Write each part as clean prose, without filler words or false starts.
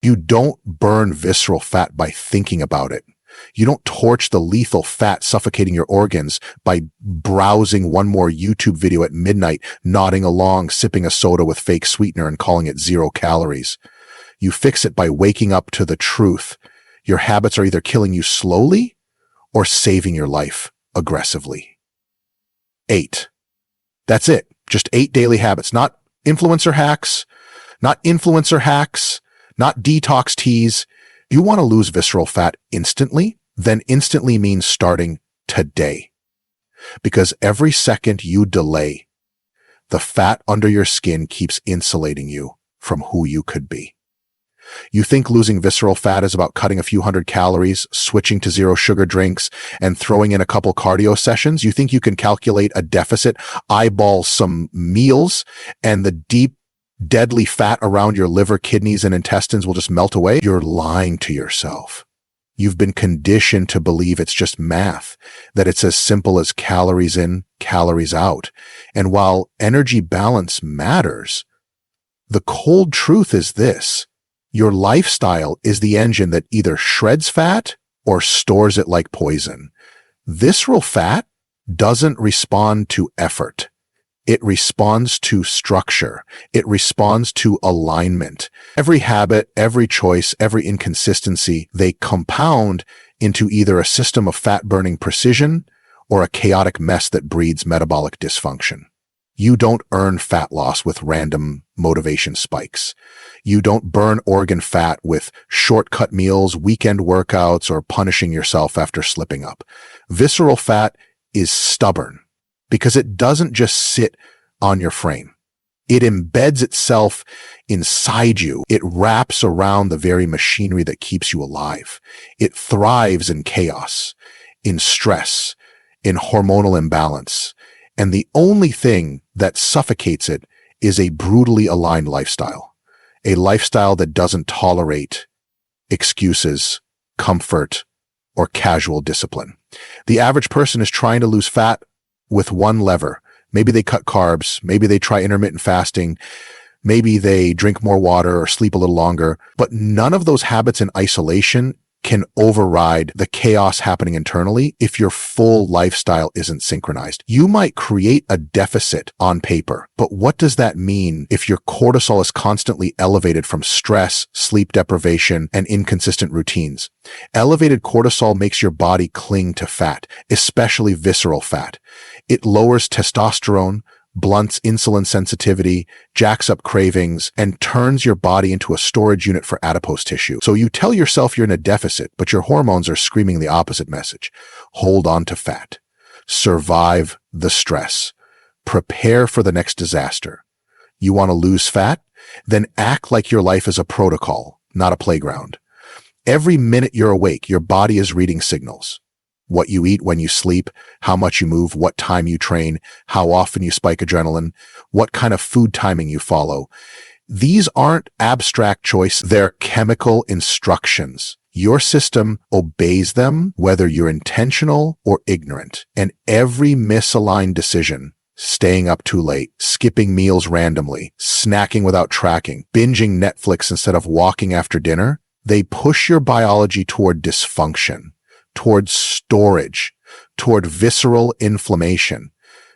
You don't burn visceral fat by thinking about it. You don't torch the lethal fat suffocating your organs by browsing one more YouTube video at midnight, nodding along, sipping a soda with fake sweetener and calling it 0 calories. You fix it by waking up to the truth. Your habits are either killing you slowly or saving your life aggressively. 8. That's it. Just 8 daily habits, not influencer hacks, not detox teas. You want to lose visceral fat instantly? Then instantly means starting today. Because every second you delay, the fat under your skin keeps insulating you from who you could be. You think losing visceral fat is about cutting a few hundred calories, switching to 0 sugar drinks, and throwing in a couple cardio sessions? You think you can calculate a deficit, eyeball some meals, and the deep, deadly fat around your liver, kidneys, and intestines will just melt away? You're lying to yourself. You've been conditioned to believe it's just math, that it's as simple as calories in, calories out. And while energy balance matters, the cold truth is this: your lifestyle is the engine that either shreds fat or stores it like poison. Visceral fat doesn't respond to effort. It responds to structure. It responds to alignment. Every habit, every choice, every inconsistency, they compound into either a system of fat-burning precision or a chaotic mess that breeds metabolic dysfunction. You don't earn fat loss with random motivation spikes. You don't burn organ fat with shortcut meals, weekend workouts, or punishing yourself after slipping up. Visceral fat is stubborn because it doesn't just sit on your frame. It embeds itself inside you. It wraps around the very machinery that keeps you alive. It thrives in chaos, in stress, in hormonal imbalance. And the only thing that suffocates it is a brutally aligned lifestyle. A lifestyle that doesn't tolerate excuses, comfort, or casual discipline. The average person is trying to lose fat with one lever. Maybe they cut carbs, maybe they try intermittent fasting, maybe they drink more water or sleep a little longer, but none of those habits in isolation can override the chaos happening internally if your full lifestyle isn't synchronized. You might create a deficit on paper, but what does that mean if your cortisol is constantly elevated from stress, sleep deprivation, and inconsistent routines? Elevated cortisol makes your body cling to fat, especially visceral fat. It lowers testosterone, blunts insulin sensitivity, jacks up cravings, and turns your body into a storage unit for adipose tissue. So you tell yourself you're in a deficit, but your hormones are screaming the opposite message. Hold on to fat. Survive the stress. Prepare for the next disaster. You want to lose fat? Then act like your life is a protocol, not a playground. Every minute you're awake, your body is reading signals. What you eat, when you sleep, how much you move, what time you train, how often you spike adrenaline, what kind of food timing you follow. These aren't abstract choices, they're chemical instructions. Your system obeys them whether you're intentional or ignorant. And every misaligned decision, staying up too late, skipping meals randomly, snacking without tracking, binging Netflix instead of walking after dinner, they push your biology toward dysfunction, toward storage, toward visceral inflammation.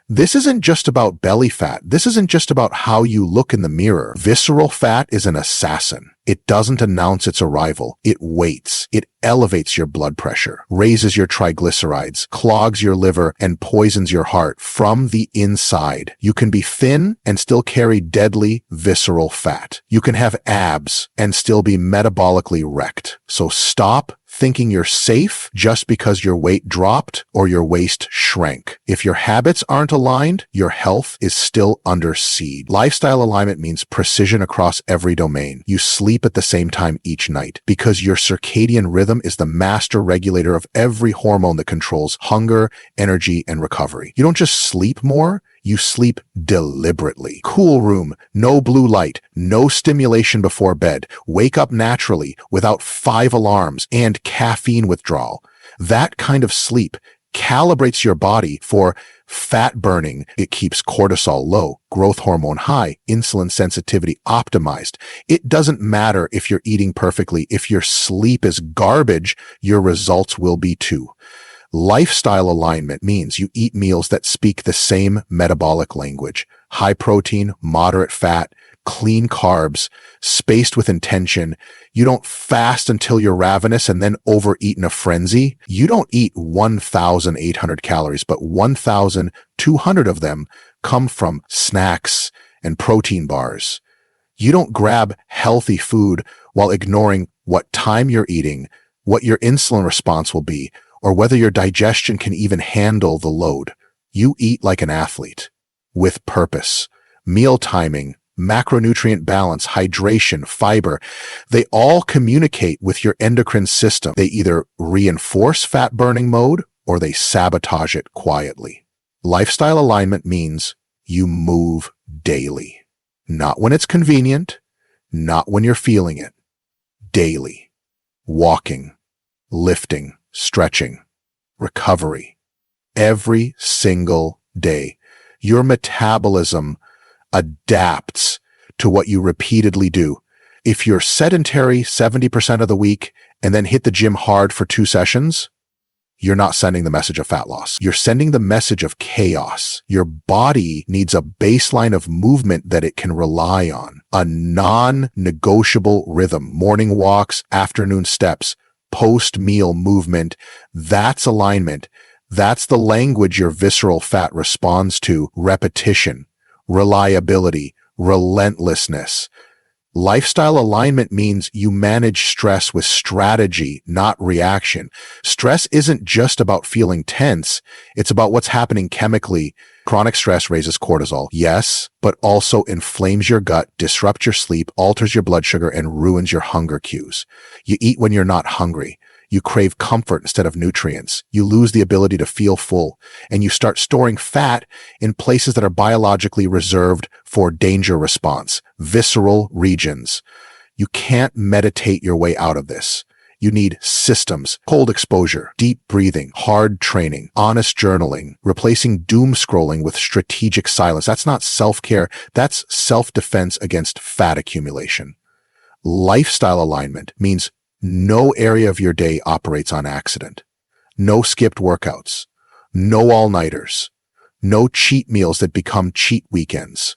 This isn't just about belly fat. This isn't just about how you look in the mirror. Visceral fat is an assassin. It doesn't announce its arrival. It waits. It elevates your blood pressure, raises your triglycerides, clogs your liver, and poisons your heart from the inside. You can be thin and still carry deadly visceral fat. You can have abs and still be metabolically wrecked. So stop thinking you're safe just because your weight dropped or your waist shrank. If your habits aren't aligned, your health is still under siege. Lifestyle alignment means precision across every domain. You sleep at the same time each night because your circadian rhythm is the master regulator of every hormone that controls hunger, energy, and recovery. You don't just sleep more, you sleep deliberately. Cool room, no blue light, no stimulation before bed. Wake up naturally without 5 alarms and caffeine withdrawal. That kind of sleep calibrates your body for Fat burning, it keeps cortisol low, growth hormone high, insulin sensitivity optimized. It doesn't matter if you're eating perfectly. If your sleep is garbage, your results will be too. Lifestyle alignment means you eat meals that speak the same metabolic language. High protein, moderate fat, clean carbs, spaced with intention. You don't fast until you're ravenous and then overeat in a frenzy. You don't eat 1,800 calories, but 1,200 of them come from snacks and protein bars. You don't grab healthy food while ignoring what time you're eating, what your insulin response will be, or whether your digestion can even handle the load. You eat like an athlete, with purpose. Meal timing, macronutrient balance, hydration, fiber, they all communicate with your endocrine system. They either reinforce fat burning mode or they sabotage it quietly. Lifestyle alignment means you move daily. Not when it's convenient, not when you're feeling it. Daily. Walking, lifting, stretching, recovery. Every single day. Your metabolism adapts to what you repeatedly do. If you're sedentary 70% of the week and then hit the gym hard for 2 sessions, you're not sending the message of fat loss. You're sending the message of chaos. Your body needs a baseline of movement that it can rely on, a non-negotiable rhythm, morning walks, afternoon steps, post-meal movement. That's alignment. That's the language your visceral fat responds to: repetition, reliability, relentlessness. Lifestyle alignment means you manage stress with strategy, not reaction. Stress isn't just about feeling tense. It's about what's happening chemically. Chronic stress raises cortisol, yes, but also inflames your gut, disrupts your sleep, alters your blood sugar, and ruins your hunger cues. You eat when you're not hungry. You crave comfort instead of nutrients. You lose the ability to feel full, and you start storing fat in places that are biologically reserved for danger response, visceral regions. You can't meditate your way out of this. You need systems, cold exposure, deep breathing, hard training, honest journaling, replacing doom scrolling with strategic silence. That's not self-care. That's self-defense against fat accumulation. Lifestyle alignment means no area of your day operates on accident. No skipped workouts. No all-nighters. No cheat meals that become cheat weekends.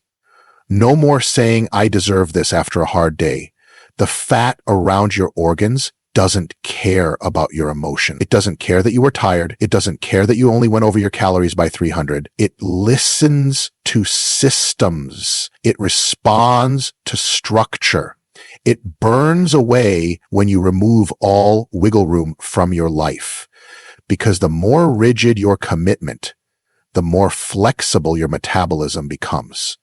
No more saying, "I deserve this" after a hard day. The fat around your organs doesn't care about your emotion. It doesn't care that you were tired. It doesn't care that you only went over your calories by 300. It listens to systems. It responds to structure. It burns away when you remove all wiggle room from your life. Because the more rigid your commitment, the more flexible your metabolism becomes.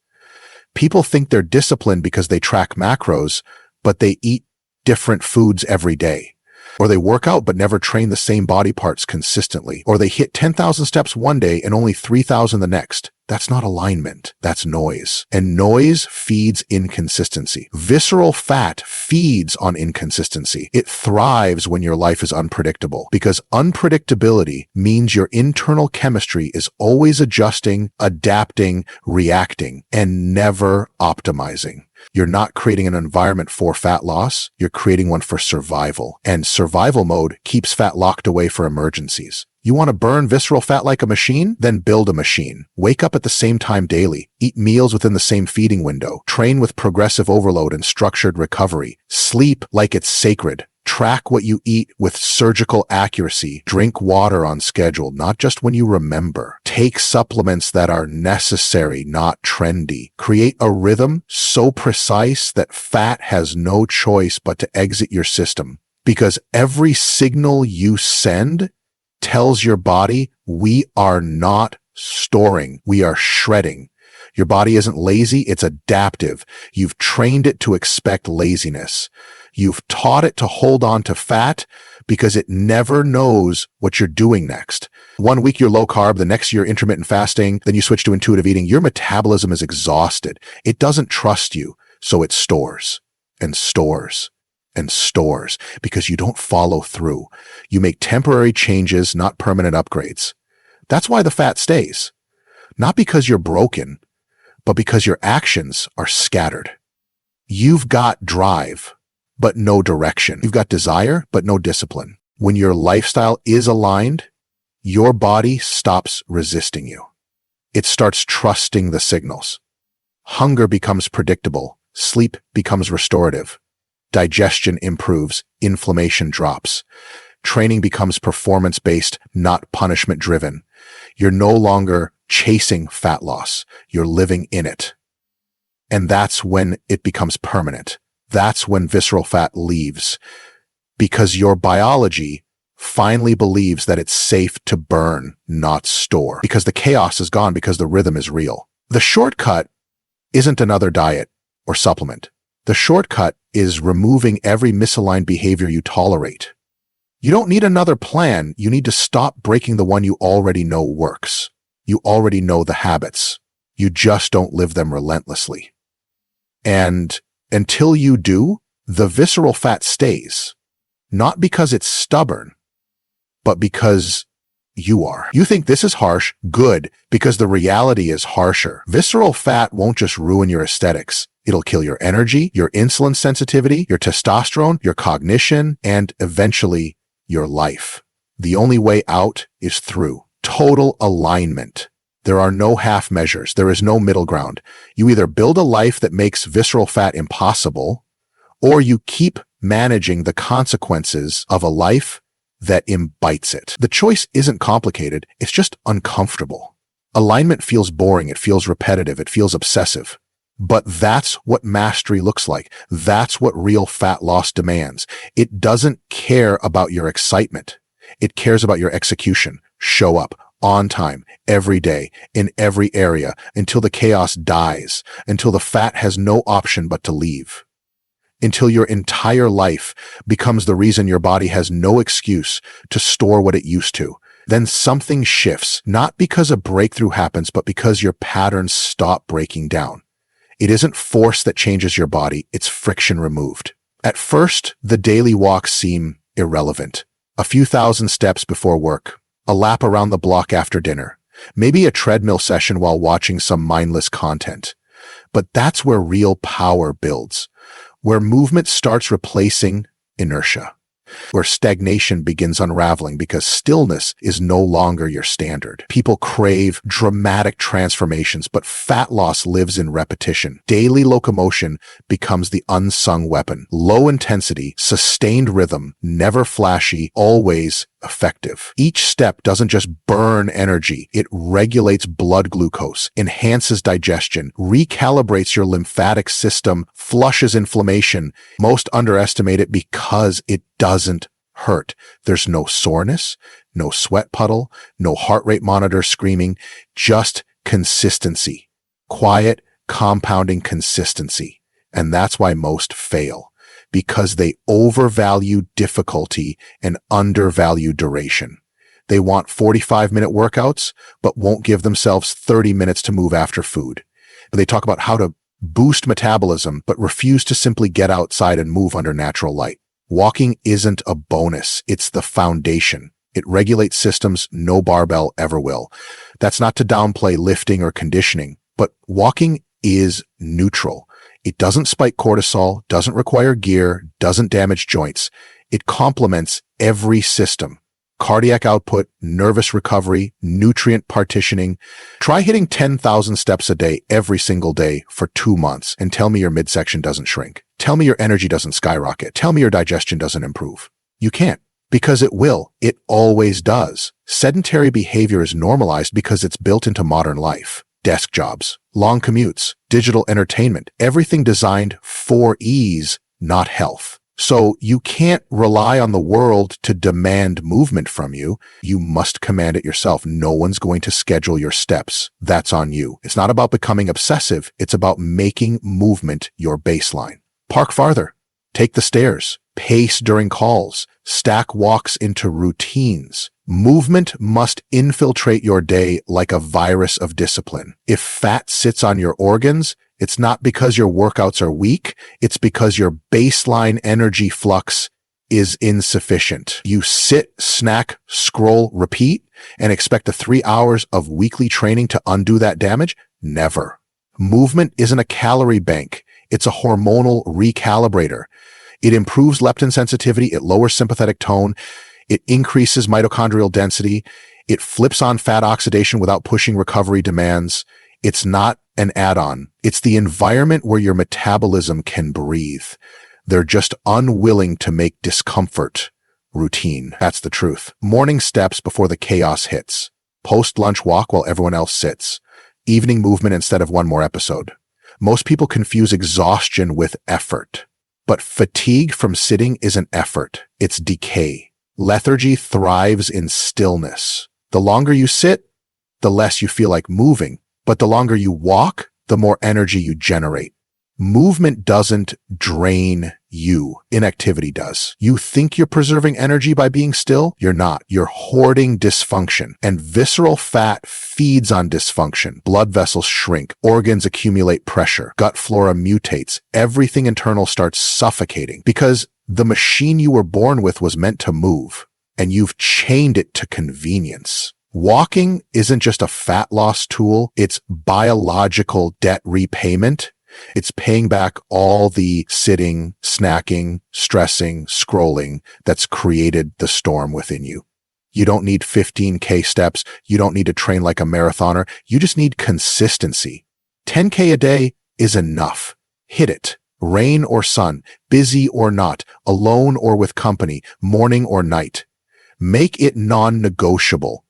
People think they're disciplined because they track macros, but they eat different foods every day. Or they work out but never train the same body parts consistently. Or they hit 10,000 steps one day and only 3,000 the next. That's not alignment. That's noise. And noise feeds inconsistency. Visceral fat feeds on inconsistency. It thrives when your life is unpredictable, because unpredictability means your internal chemistry is always adjusting, adapting, reacting, and never optimizing. You're not creating an environment for fat loss. You're creating one for survival. And survival mode keeps fat locked away for emergencies. You want to burn visceral fat like a machine? Then build a machine. Wake up at the same time daily. Eat meals within the same feeding window. Train with progressive overload and structured recovery. Sleep like it's sacred. Track what you eat with surgical accuracy. Drink water on schedule, not just when you remember. Take supplements that are necessary, not trendy. Create a rhythm so precise that fat has no choice but to exit your system. Because every signal you send tells your body, we are not storing, we are shredding. Your body isn't lazy, it's adaptive. You've trained it to expect laziness. You've taught it to hold on to fat because it never knows what you're doing next. One week you're low carb, the next year intermittent fasting, then you switch to intuitive eating. Your metabolism is exhausted. It doesn't trust you, so it stores and stores and stores because you don't follow through. You make temporary changes, not permanent upgrades. That's why the fat stays. not because you're broken, but because your actions are scattered. You've got drive, but no direction. You've got desire, but no discipline. When your lifestyle is aligned, your body stops resisting you. It starts trusting the signals. Hunger becomes predictable. Sleep becomes restorative. Digestion improves. Inflammation drops. Training becomes performance-based, not punishment-driven. You're no longer chasing fat loss. You're living in it. And that's when it becomes permanent. That's when visceral fat leaves. Because your biology finally believes that it's safe to burn, not store. Because the chaos is gone, because the rhythm is real. The shortcut isn't another diet or supplement. The shortcut is removing every misaligned behavior you tolerate. You don't need another plan. You need to stop breaking the one you already know works. You already know the habits. You just don't live them relentlessly. And until you do, the visceral fat stays. Not because it's stubborn, but because you are. You think this is harsh, good, because the reality is harsher. Visceral fat won't just ruin your aesthetics. It'll kill your energy, your insulin sensitivity, your testosterone, your cognition, and eventually your life. The only way out is through total alignment. There are no half measures. There is no middle ground. You either build a life that makes visceral fat impossible, or you keep managing the consequences of a life that imbites it. The choice isn't complicated. It's just uncomfortable. Alignment feels boring. It feels repetitive. It feels obsessive. But that's what mastery looks like. That's what real fat loss demands. It doesn't care about your excitement. It cares about your execution. Show up on time, every day, in every area, until the chaos dies, until the fat has no option but to leave. Until your entire life becomes the reason your body has no excuse to store what it used to. Then something shifts, not because a breakthrough happens, but because your patterns stop breaking down. It isn't force that changes your body, it's friction removed. At first, the daily walks seem irrelevant. A few thousand steps before work, a lap around the block after dinner, maybe a treadmill session while watching some mindless content. But that's where real power builds, where movement starts replacing inertia, where stagnation begins unraveling because stillness is no longer your standard. People crave dramatic transformations, but fat loss lives in repetition. Daily locomotion becomes the unsung weapon. Low intensity, sustained rhythm, never flashy, always effective. Each step doesn't just burn energy. It regulates blood glucose, enhances digestion, recalibrates your lymphatic system, flushes inflammation. Most underestimate it because it doesn't hurt. There's no soreness, no sweat puddle, no heart rate monitor screaming, just consistency. Quiet, compounding consistency. And that's why most fail. Because they overvalue difficulty and undervalue duration. They want 45-minute workouts, but won't give themselves 30 minutes to move after food. They talk about how to boost metabolism, but refuse to simply get outside and move under natural light. Walking isn't a bonus, it's the foundation. It regulates systems no barbell ever will. That's not to downplay lifting or conditioning, but walking is neutral. It doesn't spike cortisol, doesn't require gear, doesn't damage joints. It complements every system. Cardiac output, nervous recovery, nutrient partitioning. Try hitting 10,000 steps a day every single day for 2 months and tell me your midsection doesn't shrink. Tell me your energy doesn't skyrocket. Tell me your digestion doesn't improve. You can't, because it will. It always does. Sedentary behavior is normalized because it's built into modern life. Desk jobs, long commutes, digital entertainment, everything designed for ease, not health. So you can't rely on the world to demand movement from you. You must command it yourself. No one's going to schedule your steps. That's on you. It's not about becoming obsessive. It's about making movement your baseline. Park farther. Take the stairs. Pace during calls. Stack walks into routines. Movement must infiltrate your day like a virus of discipline. If fat sits on your organs, it's not because your workouts are weak, it's because your baseline energy flux is insufficient. You sit, snack, scroll, repeat, and expect the 3 hours of weekly training to undo that damage? Never. Movement isn't a calorie bank. It's a hormonal recalibrator. It improves leptin sensitivity. It lowers sympathetic tone. It increases mitochondrial density. It flips on fat oxidation without pushing recovery demands. It's not an add-on. It's the environment where your metabolism can breathe. They're just unwilling to make discomfort routine. That's the truth. Morning steps before the chaos hits. Post-lunch walk while everyone else sits. Evening movement instead of one more episode. Most people confuse exhaustion with effort. But fatigue from sitting isn't effort. It's decay. Lethargy thrives in stillness. The longer you sit, the less you feel like moving. But the longer you walk, the more energy you generate. Movement doesn't drain you. Inactivity does. You think you're preserving energy by being still? You're not. You're hoarding dysfunction. And visceral fat feeds on dysfunction. Blood vessels shrink. Organs accumulate pressure. Gut flora mutates. Everything internal starts suffocating because the machine you were born with was meant to move, and you've chained it to convenience. Walking isn't just a fat loss tool. It's biological debt repayment. It's paying back all the sitting, snacking, stressing, scrolling that's created the storm within you. You don't need 15K steps. You don't need to train like a marathoner. You just need consistency. 10K a day is enough. Hit it. Rain or sun, busy or not, alone or with company, morning or night. Make it non-negotiable.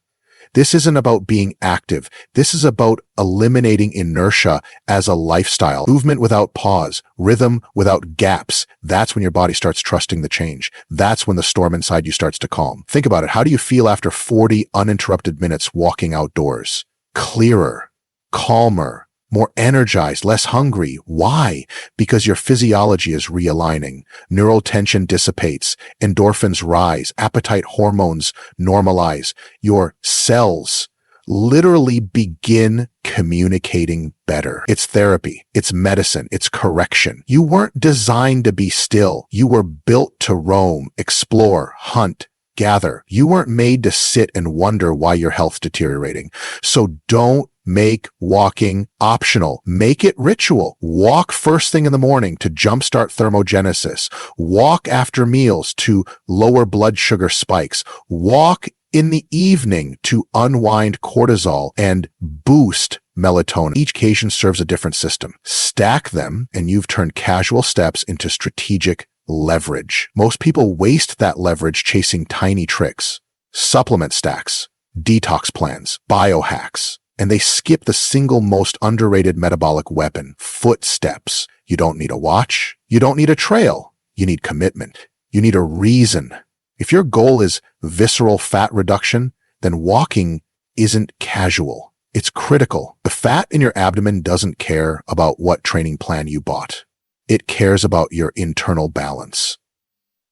This isn't about being active. This is about eliminating inertia as a lifestyle. Movement without pause, rhythm without gaps. That's when your body starts trusting the change. That's when the storm inside you starts to calm. Think about it. How do you feel after 40 uninterrupted minutes walking outdoors? Clearer, calmer, more energized, less hungry. Why? Because your physiology is realigning. Neural tension dissipates. Endorphins rise. Appetite hormones normalize. Your cells literally begin communicating better. It's therapy. It's medicine. It's correction. You weren't designed to be still. You were built to roam, explore, hunt, gather. You weren't made to sit and wonder why your health's deteriorating. So don't make walking optional. Make it ritual. Walk first thing in the morning to jumpstart thermogenesis. Walk after meals to lower blood sugar spikes. Walk in the evening to unwind cortisol and boost melatonin. Each occasion serves a different system. Stack them, and you've turned casual steps into strategic leverage. Most people waste that leverage chasing tiny tricks, supplement stacks, detox plans, biohacks, and they skip the single most underrated metabolic weapon, footsteps. You don't need a watch. You don't need a trail. You need commitment. You need a reason. If your goal is visceral fat reduction, then walking isn't casual. It's critical. The fat in your abdomen doesn't care about what training plan you bought. It cares about your internal balance.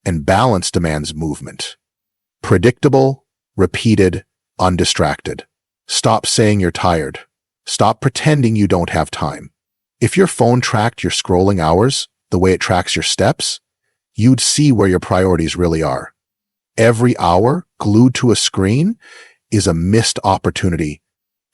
And balance demands movement. Predictable, repeated, undistracted. Stop saying you're tired. Stop pretending you don't have time. If your phone tracked your scrolling hours the way it tracks your steps, you'd see where your priorities really are. Every hour glued to a screen is a missed opportunity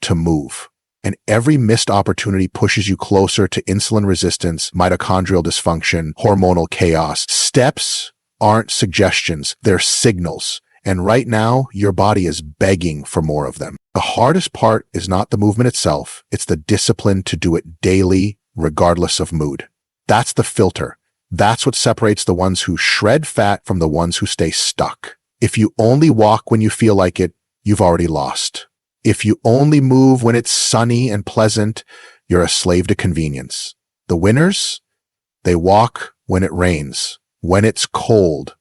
to move. And every missed opportunity pushes you closer to insulin resistance, mitochondrial dysfunction, hormonal chaos. Steps aren't suggestions, they're signals. And right now, your body is begging for more of them. The hardest part is not the movement itself, it's the discipline to do it daily, regardless of mood. That's the filter. That's what separates the ones who shred fat from the ones who stay stuck. If you only walk when you feel like it, you've already lost. If you only move when it's sunny and pleasant, you're a slave to convenience. The winners, they walk when it rains, when it's cold,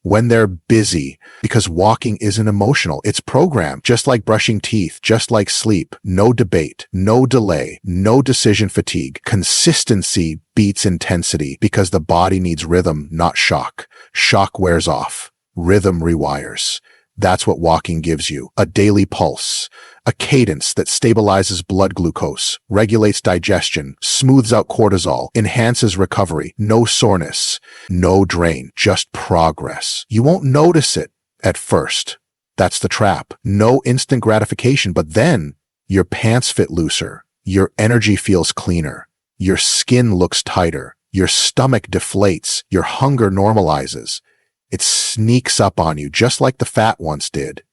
when they're busy, because walking isn't emotional. It's programmed, just like brushing teeth, just like sleep. No debate, no delay, no decision fatigue. Consistency beats intensity because the body needs rhythm, not shock. Shock wears off. Rhythm rewires. That's what walking gives you. A daily pulse, a cadence that stabilizes blood glucose, regulates digestion, smooths out cortisol, enhances recovery, no soreness, no drain, just progress. You won't notice it at first. That's the trap. No instant gratification, but then your pants fit looser, your energy feels cleaner, your skin looks tighter, your stomach deflates, your hunger normalizes. It sneaks up on you just like the fat once did.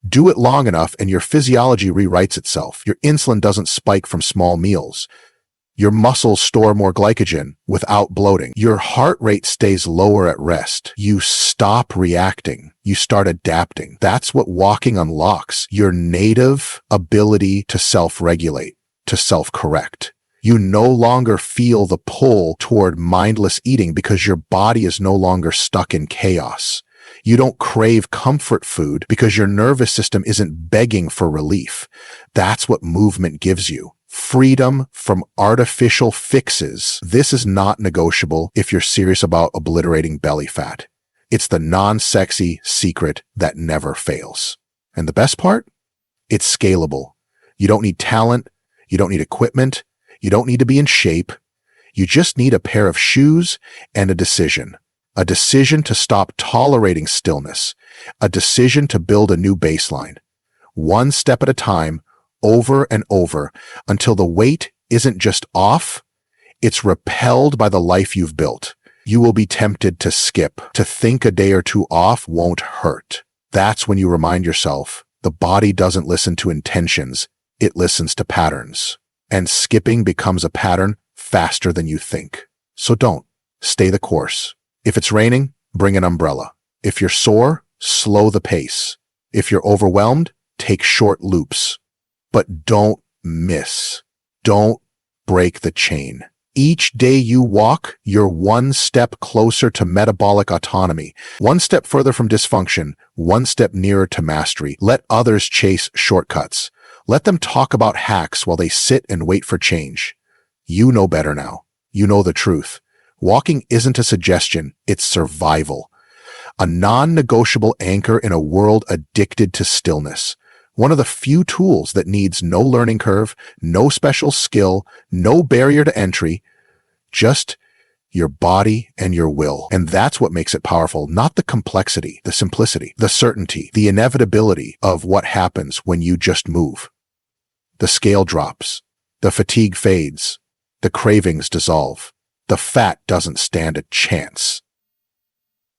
Do it long enough and your physiology rewrites itself. Your insulin doesn't spike from small meals. Your muscles store more glycogen without bloating. Your heart rate stays lower at rest. You stop reacting. You start adapting. That's what walking unlocks, your native ability to self-regulate, to self-correct. You no longer feel the pull toward mindless eating because your body is no longer stuck in chaos. You don't crave comfort food because your nervous system isn't begging for relief. That's what movement gives you. Freedom from artificial fixes. This is not negotiable if you're serious about obliterating belly fat. It's the non-sexy secret that never fails. And the best part? It's scalable. You don't need talent. You don't need equipment. You don't need to be in shape. You just need a pair of shoes and a decision. A decision to stop tolerating stillness. A decision to build a new baseline. One step at a time, over and over, until the weight isn't just off, it's repelled by the life you've built. You will be tempted to skip. To think a day or two off won't hurt. That's when you remind yourself, the body doesn't listen to intentions, it listens to patterns. And skipping becomes a pattern faster than you think. So don't. Stay the course. If it's raining, bring an umbrella. If you're sore, slow the pace. If you're overwhelmed, take short loops. But don't miss. Don't break the chain. Each day you walk, you're one step closer to metabolic autonomy, one step further from dysfunction, one step nearer to mastery. Let others chase shortcuts. Let them talk about hacks while they sit and wait for change. You know better now. You know the truth. Walking isn't a suggestion, it's survival. A non-negotiable anchor in a world addicted to stillness. One of the few tools that needs no learning curve, no special skill, no barrier to entry, just your body and your will. And that's what makes it powerful, not the complexity, the simplicity, the certainty, the inevitability of what happens when you just move. The scale drops, the fatigue fades, the cravings dissolve, the fat doesn't stand a chance.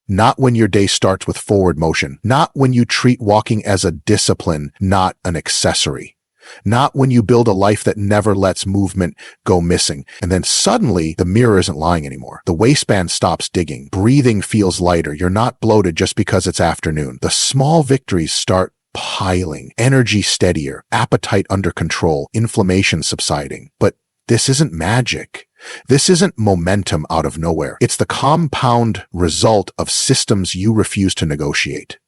Not when your day starts with forward motion, not when you treat walking as a discipline, not an accessory. Not when you build a life that never lets movement go missing. And then suddenly the mirror isn't lying anymore. The waistband stops digging. Breathing feels lighter. You're not bloated just because it's afternoon. The small victories start piling. Energy steadier. Appetite under control. Inflammation subsiding. But this isn't magic. This isn't momentum out of nowhere. It's the compound result of systems you refuse to negotiate.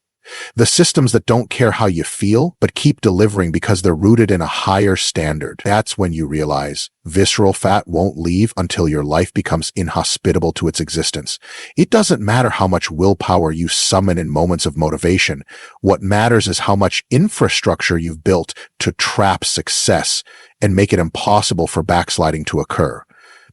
The systems that don't care how you feel, but keep delivering because they're rooted in a higher standard. That's when you realize visceral fat won't leave until your life becomes inhospitable to its existence. It doesn't matter how much willpower you summon in moments of motivation. What matters is how much infrastructure you've built to trap success and make it impossible for backsliding to occur.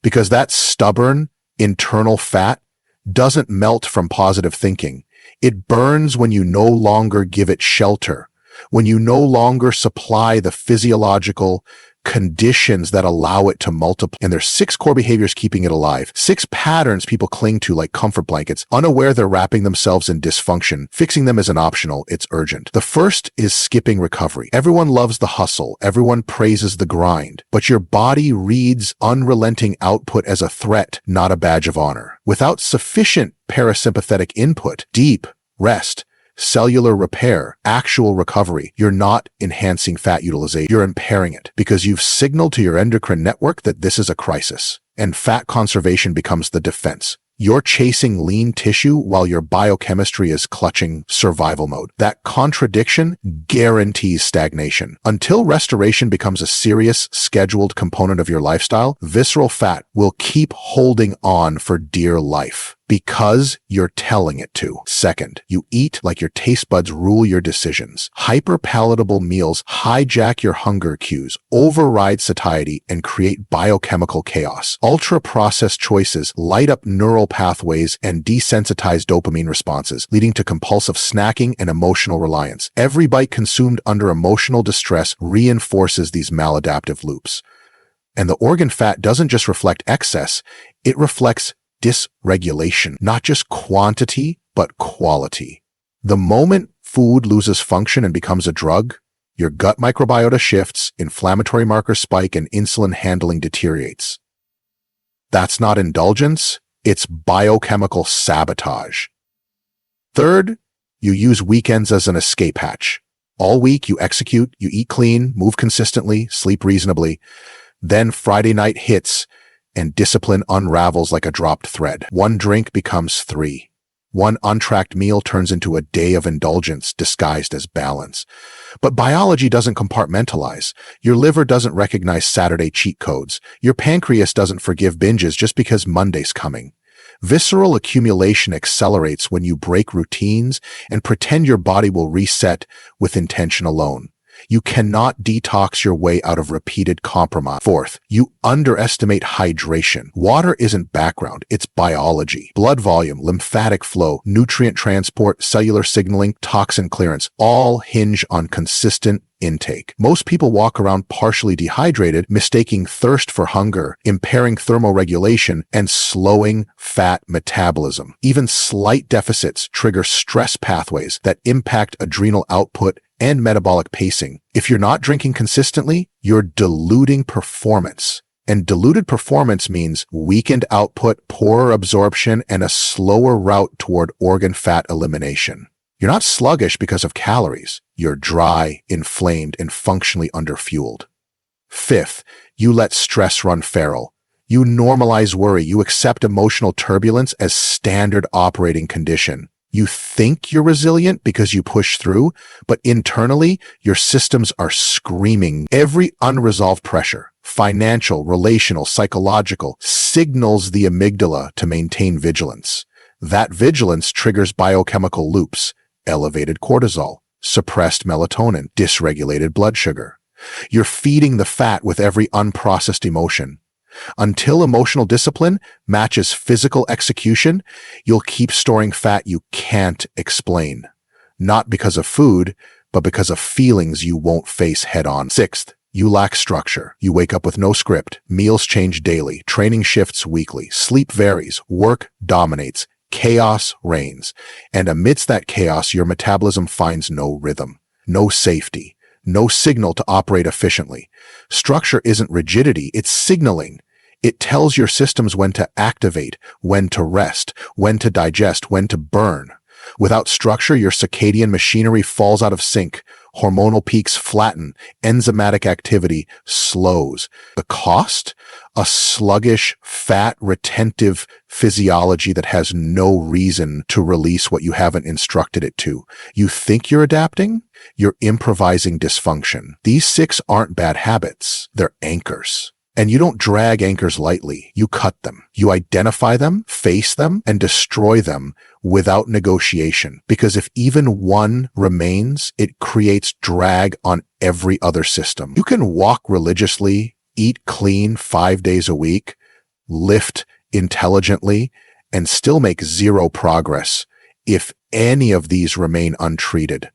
Because that stubborn, internal fat doesn't melt from positive thinking. It burns when you no longer give it shelter, when you no longer supply the physiological conditions that allow it to multiply. And there's 6 core behaviors keeping it alive, 6 patterns people cling to like comfort blankets, unaware they're wrapping themselves in dysfunction. Fixing them isn't optional, it's urgent. The first is skipping recovery. Everyone loves the hustle, everyone praises the grind, but your body reads unrelenting output as a threat, not a badge of honor. Without sufficient parasympathetic input, deep rest, cellular repair, actual recovery, you're not enhancing fat utilization, you're impairing it because you've signaled to your endocrine network that this is a crisis, and fat conservation becomes the defense. You're chasing lean tissue while your biochemistry is clutching survival mode. That contradiction guarantees stagnation. Until restoration becomes a serious, scheduled component of your lifestyle, visceral fat will keep holding on for dear life. Because you're telling it to. Second, you eat like your taste buds rule your decisions. Hyper-palatable meals hijack your hunger cues, override satiety, and create biochemical chaos. Ultra-processed choices light up neural pathways and desensitize dopamine responses, leading to compulsive snacking and emotional reliance. Every bite consumed under emotional distress reinforces these maladaptive loops. And the organ fat doesn't just reflect excess, it reflects dysregulation, not just quantity, but quality. The moment food loses function and becomes a drug, your gut microbiota shifts, inflammatory markers spike, and insulin handling deteriorates. That's not indulgence, it's biochemical sabotage. Third, you use weekends as an escape hatch. All week you execute, you eat clean, move consistently, sleep reasonably. Then Friday night hits, and discipline unravels like a dropped thread. One drink becomes 3. One untracked meal turns into a day of indulgence disguised as balance. But biology doesn't compartmentalize. Your liver doesn't recognize Saturday cheat codes. Your pancreas doesn't forgive binges just because Monday's coming. Visceral accumulation accelerates when you break routines and pretend your body will reset with intention alone. You cannot detox your way out of repeated compromise. Fourth, you underestimate hydration. Water isn't background, it's biology. Blood volume, lymphatic flow, nutrient transport, cellular signaling, toxin clearance, all hinge on consistent intake. Most people walk around partially dehydrated, mistaking thirst for hunger, impairing thermoregulation, and slowing fat metabolism. Even slight deficits trigger stress pathways that impact adrenal output and metabolic pacing. If you're not drinking consistently, you're diluting performance. And diluted performance means weakened output, poorer absorption, and a slower route toward organ fat elimination. You're not sluggish because of calories. You're dry, inflamed, and functionally underfueled. Fifth, you let stress run feral. You normalize worry. You accept emotional turbulence as standard operating condition. You think you're resilient because you push through, but internally, your systems are screaming. Every unresolved pressure, financial, relational, psychological, signals the amygdala to maintain vigilance. That vigilance triggers biochemical loops, elevated cortisol, suppressed melatonin, dysregulated blood sugar. You're feeding the fat with every unprocessed emotion. Until emotional discipline matches physical execution, you'll keep storing fat you can't explain. Not because of food, but because of feelings you won't face head on. Sixth, you lack structure. You wake up with no script. Meals change daily. Training shifts weekly. Sleep varies. Work dominates. Chaos reigns. And amidst that chaos, your metabolism finds no rhythm, no safety, no signal to operate efficiently. Structure isn't rigidity, it's signaling. It tells your systems when to activate, when to rest, when to digest, when to burn. Without structure, your circadian machinery falls out of sync. Hormonal peaks flatten. Enzymatic activity slows. The cost? A sluggish, fat-retentive physiology that has no reason to release what you haven't instructed it to. You think you're adapting? You're improvising dysfunction. These 6 aren't bad habits. They're anchors. And you don't drag anchors lightly. You cut them. You identify them, face them, and destroy them without negotiation. Because if even one remains, it creates drag on every other system. You can walk religiously, eat clean 5 days a week, lift intelligently, and still make zero progress if any of these remain untreated.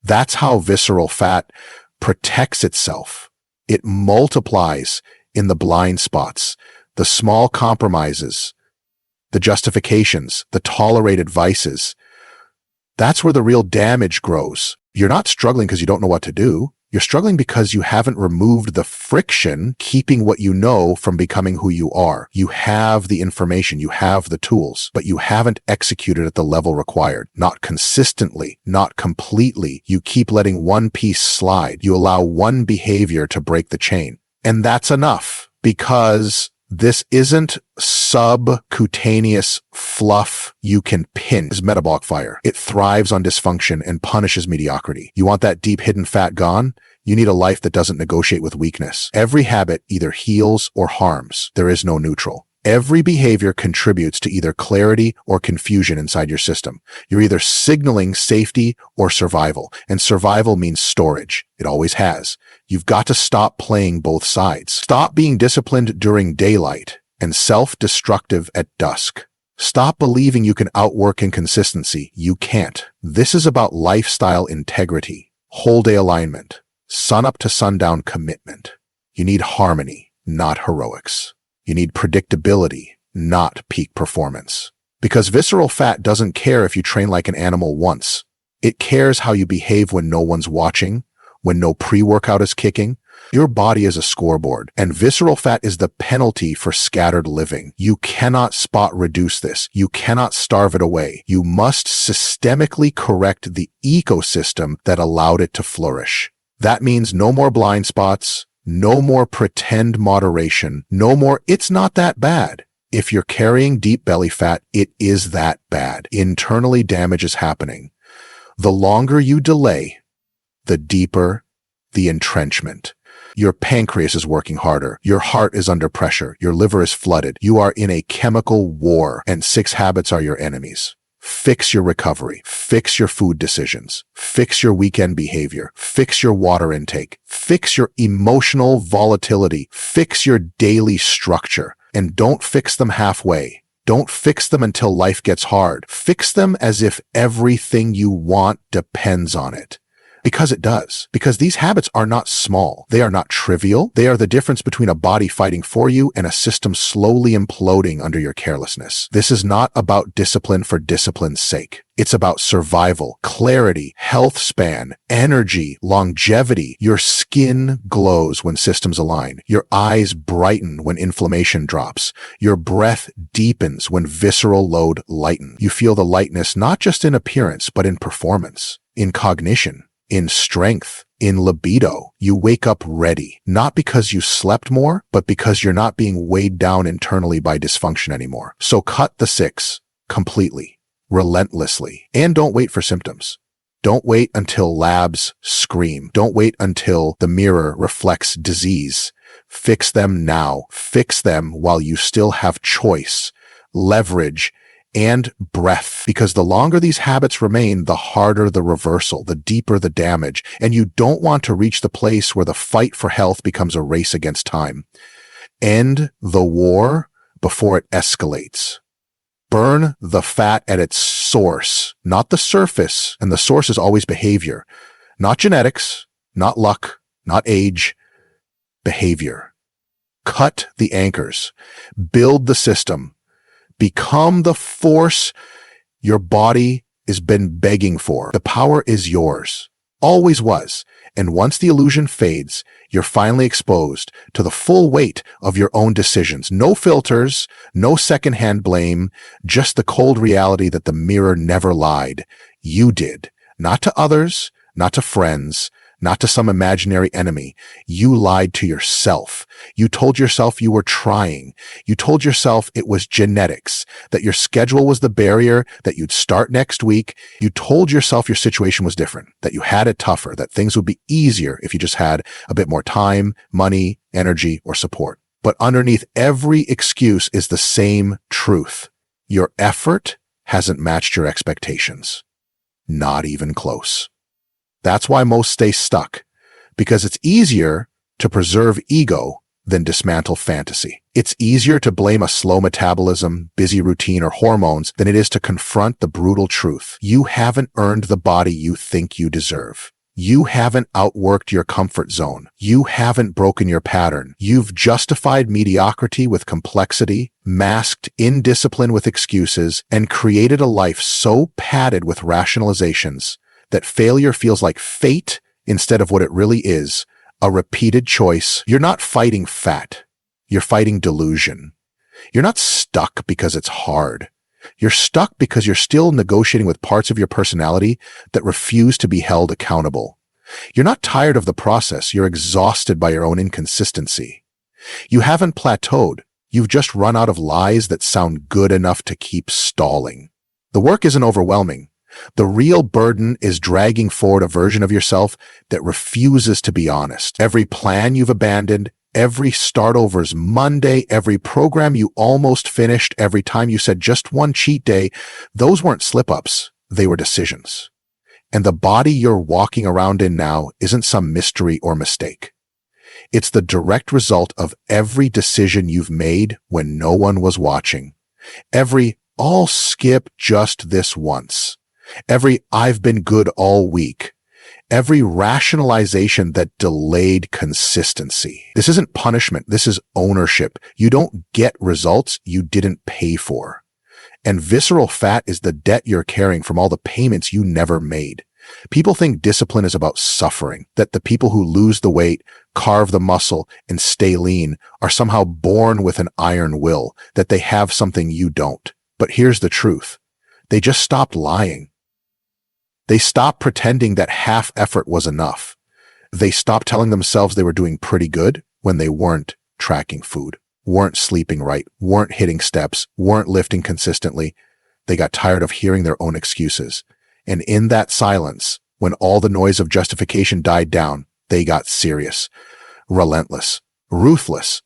That's how visceral fat protects itself. It multiplies in the blind spots, the small compromises, the justifications, the tolerated vices. That's where the real damage grows. You're not struggling because you don't know what to do. You're struggling because you haven't removed the friction keeping what you know from becoming who you are. You have the information, you have the tools, but you haven't executed at the level required. Not consistently, not completely. You keep letting one piece slide. You allow one behavior to break the chain. And that's enough, because this isn't subcutaneous fluff you can pin. It's metabolic fire. It thrives on dysfunction and punishes mediocrity. You want that deep hidden fat gone? You need a life that doesn't negotiate with weakness. Every habit either heals or harms. There is no neutral. Every behavior contributes to either clarity or confusion inside your system. You're either signaling safety or survival, and survival means storage. It always has. You've got to stop playing both sides. Stop being disciplined during daylight and self-destructive at dusk. Stop believing you can outwork inconsistency. You can't. This is about lifestyle integrity, whole day alignment, sun up to sundown commitment. You need harmony, not heroics. You need predictability, not peak performance. Because visceral fat doesn't care if you train like an animal once. It cares how you behave when no one's watching, when no pre-workout is kicking. Your body is a scoreboard, and visceral fat is the penalty for scattered living. You cannot spot reduce this. You cannot starve it away. You must systemically correct the ecosystem that allowed it to flourish. That means no more blind spots, no more pretend moderation, no more "it's not that bad." If you're carrying deep belly fat, it is that bad. Internally, damage is happening. The longer you delay, the deeper the entrenchment. Your pancreas is working harder. Your heart is under pressure. Your liver is flooded. You are in a chemical war, and 6 habits are your enemies. Fix your recovery. Fix your food decisions. Fix your weekend behavior. Fix your water intake. Fix your emotional volatility. Fix your daily structure. And don't fix them halfway. Don't fix them until life gets hard. Fix them as if everything you want depends on it. Because it does. Because these habits are not small. They are not trivial. They are the difference between a body fighting for you and a system slowly imploding under your carelessness. This is not about discipline for discipline's sake. It's about survival, clarity, health span, energy, longevity. Your skin glows when systems align. Your eyes brighten when inflammation drops. Your breath deepens when visceral load lightens. You feel the lightness not just in appearance, but in performance, in cognition, in strength, in libido. You wake up ready, not because you slept more, but because you're not being weighed down internally by dysfunction anymore. So cut the 6 completely, relentlessly, and don't wait for symptoms. Don't wait until labs scream. Don't wait until the mirror reflects disease. Fix them now. Fix them while you still have choice, leverage, and breath, because the longer these habits remain, the harder the reversal, the deeper the damage, and you don't want to reach the place where the fight for health becomes a race against time. End the war before it escalates. Burn the fat at its source, not the surface, and the source is always behavior, not genetics, not luck, not age, behavior. Cut the anchors, build the system, become the force your body has been begging for. The power is yours. Always was. And once the illusion fades, you're finally exposed to the full weight of your own decisions. No filters, no secondhand blame, just the cold reality that the mirror never lied. You did. Not to others, not to friends, not to some imaginary enemy. You lied to yourself. You told yourself you were trying. You told yourself it was genetics, that your schedule was the barrier, that you'd start next week. You told yourself your situation was different, that you had it tougher, that things would be easier if you just had a bit more time, money, energy, or support. But underneath every excuse is the same truth. Your effort hasn't matched your expectations. Not even close. That's why most stay stuck, because it's easier to preserve ego than dismantle fantasy. It's easier to blame a slow metabolism, busy routine, or hormones than it is to confront the brutal truth. You haven't earned the body you think you deserve. You haven't outworked your comfort zone. You haven't broken your pattern. You've justified mediocrity with complexity, masked indiscipline with excuses, and created a life so padded with rationalizations that failure feels like fate instead of what it really is, a repeated choice. You're not fighting fat. You're fighting delusion. You're not stuck because it's hard. You're stuck because you're still negotiating with parts of your personality that refuse to be held accountable. You're not tired of the process. You're exhausted by your own inconsistency. You haven't plateaued. You've just run out of lies that sound good enough to keep stalling. The work isn't overwhelming. The real burden is dragging forward a version of yourself that refuses to be honest. Every plan you've abandoned, Every start over's Monday, every program you almost finished, every time you said just one cheat day, those weren't slip-ups, they were decisions. And the body you're walking around in now isn't some mystery or mistake. It's the direct result of every decision you've made when no one was watching. Every, I'll skip just this once. Every, I've been good all week. Every rationalization that delayed consistency. This isn't punishment. This is ownership. You don't get results you didn't pay for. And visceral fat is the debt you're carrying from all the payments you never made. People think discipline is about suffering, that the people who lose the weight, carve the muscle, and stay lean are somehow born with an iron will, that they have something you don't. But here's the truth. They just stopped lying. They stopped pretending that half effort was enough. They stopped telling themselves they were doing pretty good when they weren't tracking food, weren't sleeping right, weren't hitting steps, weren't lifting consistently. They got tired of hearing their own excuses. And in that silence, when all the noise of justification died down, they got serious, relentless, ruthless.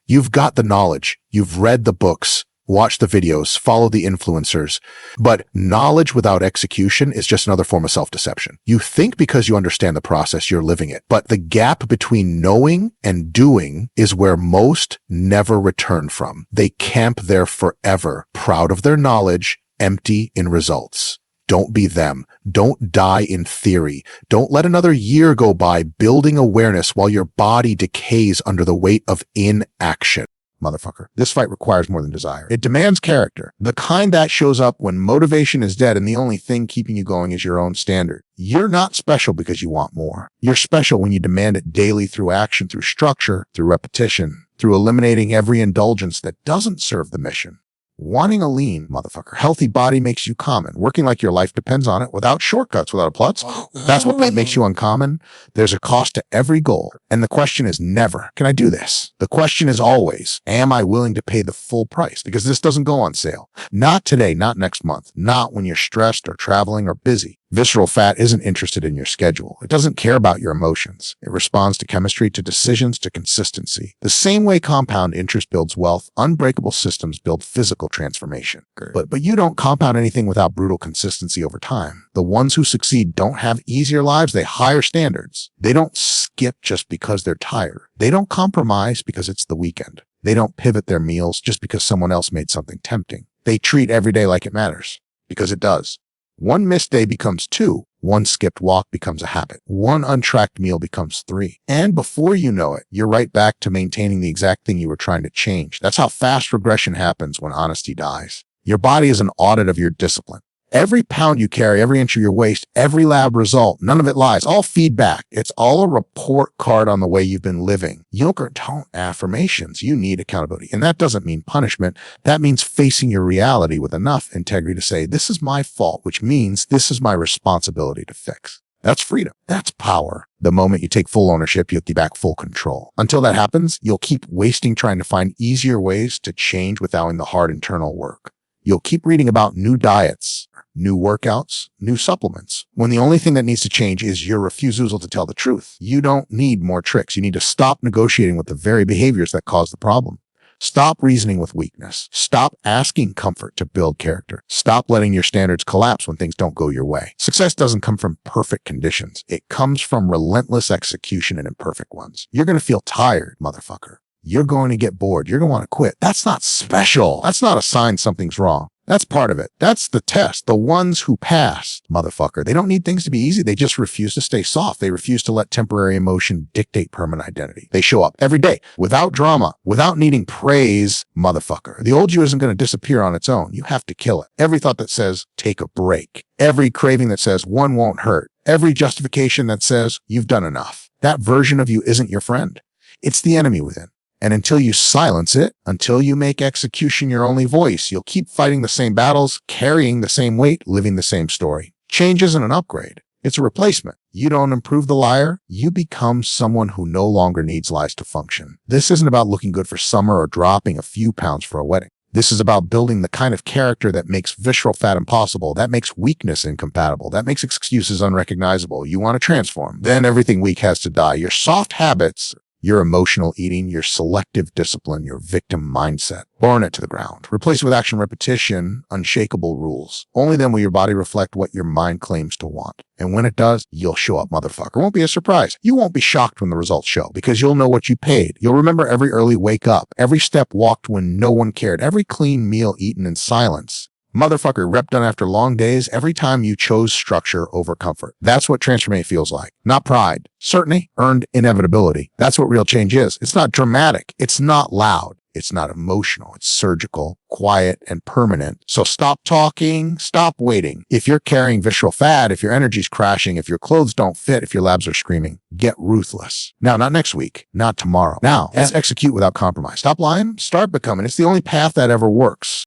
You've got the knowledge, you've read the books, watched the videos, followed the influencers, but knowledge without execution is just another form of self-deception. You think because you understand the process, you're living it, but the gap between knowing and doing is where most never return from. They camp there forever, proud of their knowledge, empty in results. Don't be them. Don't die in theory. Don't let another year go by building awareness while your body decays under the weight of inaction. Motherfucker. This fight requires more than desire. It demands character. The kind that shows up when motivation is dead and the only thing keeping you going is your own standard. You're not special because you want more. You're special when you demand it daily through action, through structure, through repetition, through eliminating every indulgence that doesn't serve the mission. Wanting a lean, motherfucker, healthy body makes you common. Working like your life depends on it without shortcuts, without a plutz. That's what makes you uncommon. There's a cost to every goal. And the question is never, can I do this? The question is always, am I willing to pay the full price? Because this doesn't go on sale. Not today, not next month, not when you're stressed or traveling or busy. Visceral fat isn't interested in your schedule. It doesn't care about your emotions. It responds to chemistry, to decisions, to consistency. The same way compound interest builds wealth, unbreakable systems build physical transformation. But you don't compound anything without brutal consistency over time. The ones who succeed don't have easier lives. They higher standards. They don't skip just because they're tired. They don't compromise because it's the weekend. They don't pivot their meals just because someone else made something tempting. They treat every day like it matters, because it does. One missed day becomes 2. One skipped walk becomes a habit. One untracked meal becomes 3. And before you know it, you're right back to maintaining the exact thing you were trying to change. That's how fast regression happens when honesty dies. Your body is an audit of your discipline. Every pound you carry, every inch of your waist, every lab result, none of it lies. All feedback. It's all a report card on the way you've been living. You don't affirmations. You need accountability. And that doesn't mean punishment. That means facing your reality with enough integrity to say, this is my fault, which means this is my responsibility to fix. That's freedom. That's power. The moment you take full ownership, you'll get back full control. Until that happens, you'll keep wasting trying to find easier ways to change without doing the hard internal work. You'll keep reading about new diets, new workouts, new supplements, when the only thing that needs to change is your refusal to tell the truth. You don't need more tricks. You need to stop negotiating with the very behaviors that cause the problem. Stop reasoning with weakness. Stop asking comfort to build character. Stop letting your standards collapse when things don't go your way. Success doesn't come from perfect conditions. It comes from relentless execution in imperfect ones. You're going to feel tired, motherfucker. You're going to get bored. You're going to want to quit. That's not special. That's not a sign something's wrong. That's part of it. That's the test. The ones who pass, motherfucker, they don't need things to be easy. They just refuse to stay soft. They refuse to let temporary emotion dictate permanent identity. They show up every day without drama, without needing praise, motherfucker. The old you isn't going to disappear on its own. You have to kill it. Every thought that says, take a break. Every craving that says, one won't hurt. Every justification that says, you've done enough. That version of you isn't your friend. It's the enemy within. And until you silence it, until you make execution your only voice, you'll keep fighting the same battles, carrying the same weight, living the same story. Change isn't an upgrade. It's a replacement. You don't improve the liar. You become someone who no longer needs lies to function. This isn't about looking good for summer or dropping a few pounds for a wedding. This is about building the kind of character that makes visceral fat impossible, that makes weakness incompatible, that makes excuses unrecognizable. You want to transform. Then everything weak has to die. Your soft habits, Your emotional eating, your selective discipline, your victim mindset. Burn it to the ground. Replace it with action, repetition, unshakable rules. Only then will your body reflect what your mind claims to want. And when it does, you'll show up, motherfucker. It won't be a surprise. You won't be shocked when the results show because you'll know what you paid. You'll remember every early wake up, every step walked when no one cared, every clean meal eaten in silence. Motherfucker, rep done after long days every time you chose structure over comfort. That's what transformation feels like. Not pride. Certainty, earned inevitability. That's what real change is. It's not dramatic. It's not loud. It's not emotional. It's surgical, quiet, and permanent. So stop talking, stop waiting. If you're carrying visceral fat, if your energy's crashing, if your clothes don't fit, if your labs are screaming, get ruthless. Now, not next week, not tomorrow. Now, let's execute without compromise. Stop lying, start becoming. It's the only path that ever works.